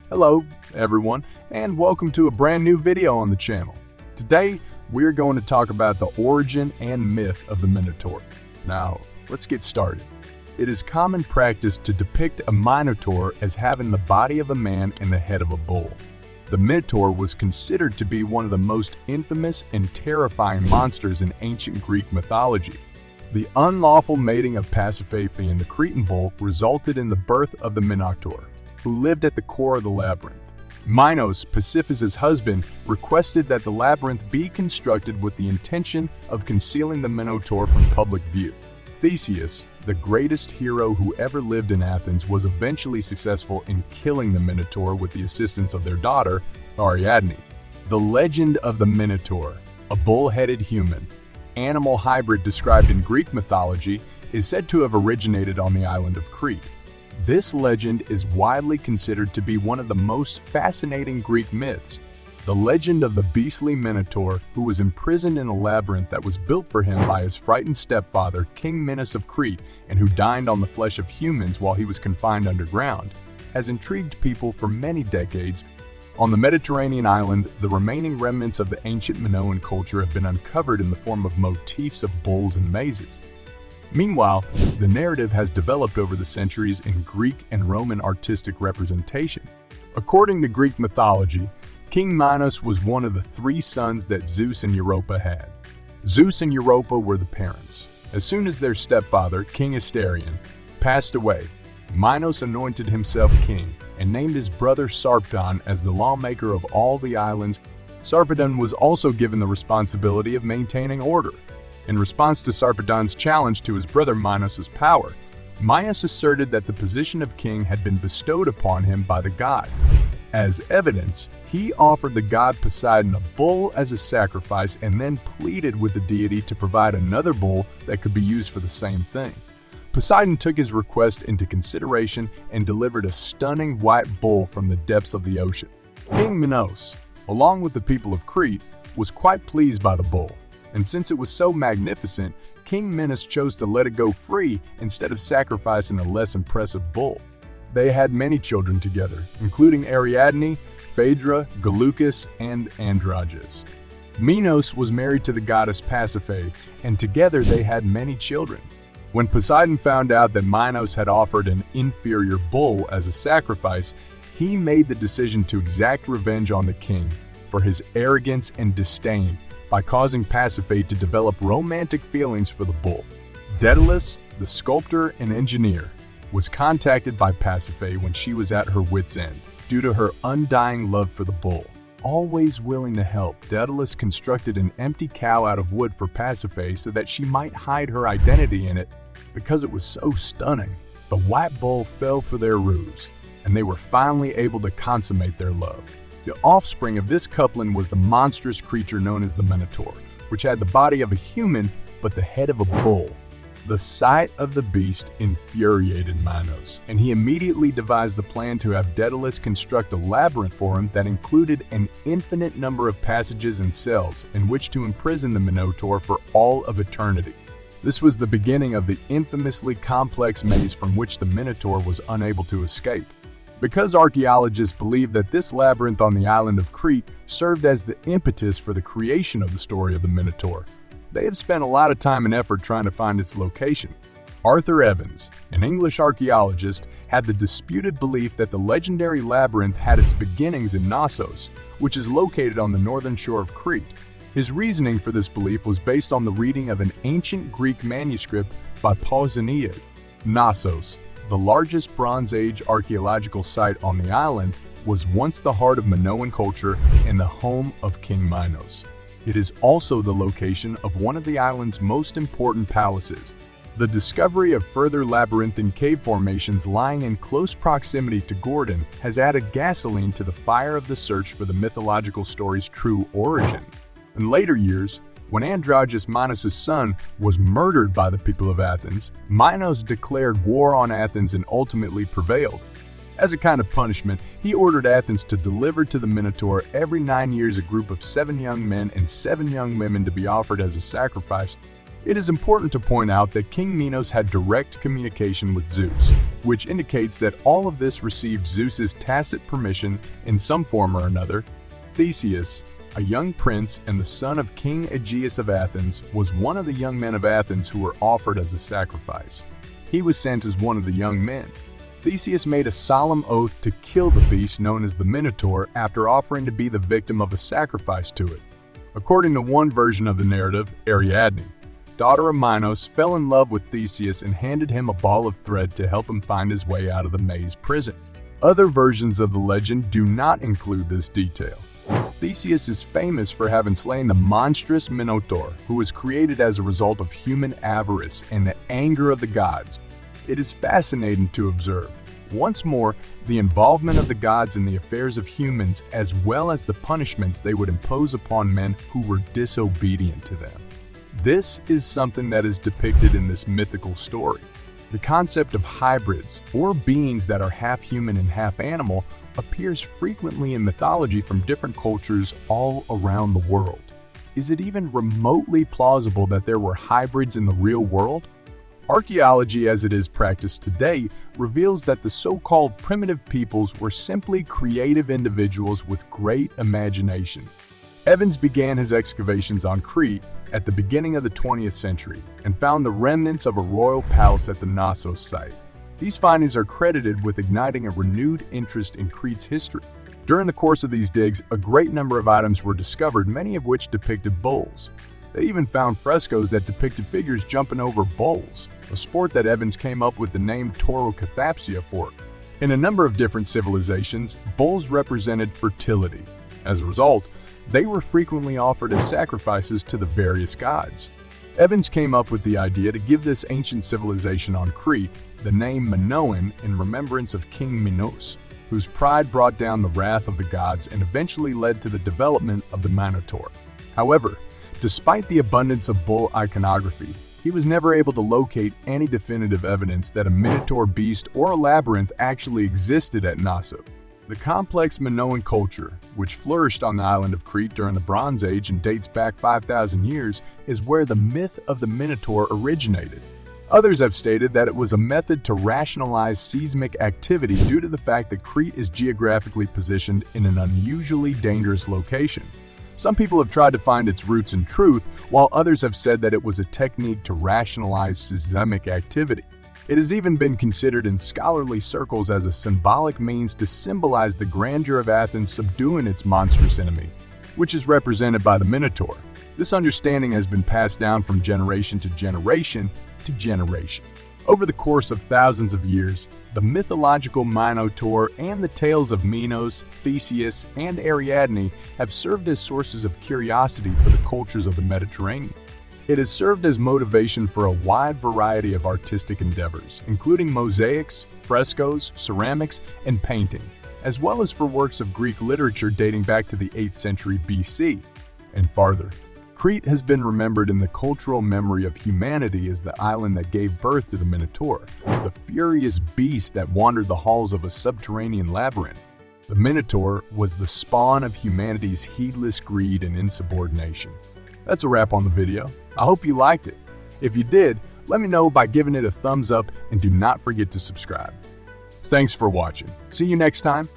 Hello, everyone, and welcome to a brand new video on the channel. Today, we're going to talk about the origin and myth of the Minotaur. Now, let's get started. It is common practice to depict a Minotaur as having the body of a man and the head of a bull. The Minotaur was considered to be one of the most infamous and terrifying monsters in ancient Greek mythology. The unlawful mating of Pasiphae and the Cretan Bull resulted in the birth of the Minotaur, who lived at the core of the Labyrinth. Minos, Pasiphae's husband, requested that the Labyrinth be constructed with the intention of concealing the Minotaur from public view. Theseus, the greatest hero who ever lived in Athens, was eventually successful in killing the Minotaur with the assistance of their daughter, Ariadne. The legend of the Minotaur, a bull-headed human, animal hybrid described in Greek mythology, is said to have originated on the island of Crete. This legend is widely considered to be one of the most fascinating Greek myths. The legend of the beastly Minotaur, who was imprisoned in a labyrinth that was built for him by his frightened stepfather, King Minos of Crete, and who dined on the flesh of humans while he was confined underground, has intrigued people for many decades. On the Mediterranean island, the remaining remnants of the ancient Minoan culture have been uncovered in the form of motifs of bulls and mazes. Meanwhile, the narrative has developed over the centuries in Greek and Roman artistic representations. According to Greek mythology, King Minos was one of the three sons that Zeus and Europa had. Zeus and Europa were the parents. As soon as their stepfather, King Asterion, passed away, Minos anointed himself king and named his brother Sarpedon as the lawmaker of all the islands. Sarpedon was also given the responsibility of maintaining order. In response to Sarpedon's challenge to his brother Minos' power, Minos asserted that the position of king had been bestowed upon him by the gods. As evidence, he offered the god Poseidon a bull as a sacrifice and then pleaded with the deity to provide another bull that could be used for the same thing. Poseidon took his request into consideration and delivered a stunning white bull from the depths of the ocean. King Minos, along with the people of Crete, was quite pleased by the bull. And since it was so magnificent, King Minos chose to let it go free instead of sacrificing a less impressive bull. They had many children together, including Ariadne, Phaedra, Geleucus, and Androgeus. Minos was married to the goddess Pasiphae, and together they had many children. When Poseidon found out that Minos had offered an inferior bull as a sacrifice, he made the decision to exact revenge on the king for his arrogance and disdain, by causing Pasiphae to develop romantic feelings for the bull. Daedalus, the sculptor and engineer, was contacted by Pasiphae when she was at her wit's end. Due to her undying love for the bull, always willing to help, Daedalus constructed an empty cow out of wood for Pasiphae so that she might hide her identity in it because it was so stunning. The white bull fell for their ruse, and they were finally able to consummate their love. The offspring of this coupling was the monstrous creature known as the Minotaur, which had the body of a human but the head of a bull. The sight of the beast infuriated Minos, and he immediately devised a plan to have Daedalus construct a labyrinth for him that included an infinite number of passages and cells in which to imprison the Minotaur for all of eternity. This was the beginning of the infamously complex maze from which the Minotaur was unable to escape. Because archaeologists believe that this labyrinth on the island of Crete served as the impetus for the creation of the story of the Minotaur, they have spent a lot of time and effort trying to find its location. Arthur Evans, an English archaeologist, had the disputed belief that the legendary labyrinth had its beginnings in Knossos, which is located on the northern shore of Crete. His reasoning for this belief was based on the reading of an ancient Greek manuscript by Pausanias. Knossos, the largest Bronze Age archaeological site on the island, was once the heart of Minoan culture and the home of King Minos. It is also the location of one of the island's most important palaces. The discovery of further labyrinthine cave formations lying in close proximity to Gordon has added gasoline to the fire of the search for the mythological story's true origin. In later years, when Androgeus, Minos' son, was murdered by the people of Athens, Minos declared war on Athens and ultimately prevailed. As a kind of punishment, he ordered Athens to deliver to the Minotaur every 9 years a group of 7 young men and 7 young women to be offered as a sacrifice. It is important to point out that King Minos had direct communication with Zeus, which indicates that all of this received Zeus's tacit permission in some form or another. Theseus, a young prince and the son of King Aegeus of Athens, was one of the young men of Athens who were offered as a sacrifice. He was sent as one of the young men. Theseus made a solemn oath to kill the beast known as the Minotaur after offering to be the victim of a sacrifice to it. According to one version of the narrative, Ariadne, daughter of Minos, fell in love with Theseus and handed him a ball of thread to help him find his way out of the maze prison. Other versions of the legend do not include this detail. Theseus is famous for having slain the monstrous Minotaur, who was created as a result of human avarice and the anger of the gods. It is fascinating to observe, once more, the involvement of the gods in the affairs of humans as well as the punishments they would impose upon men who were disobedient to them. This is something that is depicted in this mythical story. The concept of hybrids, or beings that are half human and half animal, appears frequently in mythology from different cultures all around the world. Is it even remotely plausible that there were hybrids in the real world? Archaeology, as it is practiced today, reveals that the so-called primitive peoples were simply creative individuals with great imagination. Evans began his excavations on Crete at the beginning of the 20th century and found the remnants of a royal palace at the Knossos site. These findings are credited with igniting a renewed interest in Crete's history. During the course of these digs, a great number of items were discovered, many of which depicted bulls. They even found frescoes that depicted figures jumping over bulls, a sport that Evans came up with the name Taurocathapsia for. In a number of different civilizations, bulls represented fertility. As a result, they were frequently offered as sacrifices to the various gods. Evans came up with the idea to give this ancient civilization on Crete the name Minoan in remembrance of King Minos, whose pride brought down the wrath of the gods and eventually led to the development of the Minotaur. However, despite the abundance of bull iconography, he was never able to locate any definitive evidence that a Minotaur beast or a labyrinth actually existed at Knossos. The complex Minoan culture, which flourished on the island of Crete during the Bronze Age and dates back 5,000 years, is where the myth of the Minotaur originated. Others have stated that it was a method to rationalize seismic activity due to the fact that Crete is geographically positioned in an unusually dangerous location. Some people have tried to find its roots in truth, while others have said that it was a technique to rationalize seismic activity. It has even been considered in scholarly circles as a symbolic means to symbolize the grandeur of Athens subduing its monstrous enemy, which is represented by the Minotaur. This understanding has been passed down from generation to generation to generation. Over the course of thousands of years, the mythological Minotaur and the tales of Minos, Theseus, and Ariadne have served as sources of curiosity for the cultures of the Mediterranean. It has served as motivation for a wide variety of artistic endeavors, including mosaics, frescoes, ceramics, and painting, as well as for works of Greek literature dating back to the 8th century BC and farther. Crete has been remembered in the cultural memory of humanity as the island that gave birth to the Minotaur, the furious beast that wandered the halls of a subterranean labyrinth. The Minotaur was the spawn of humanity's heedless greed and insubordination. That's a wrap on the video. I hope you liked it. If you did, let me know by giving it a thumbs up and do not forget to subscribe. Thanks for watching. See you next time.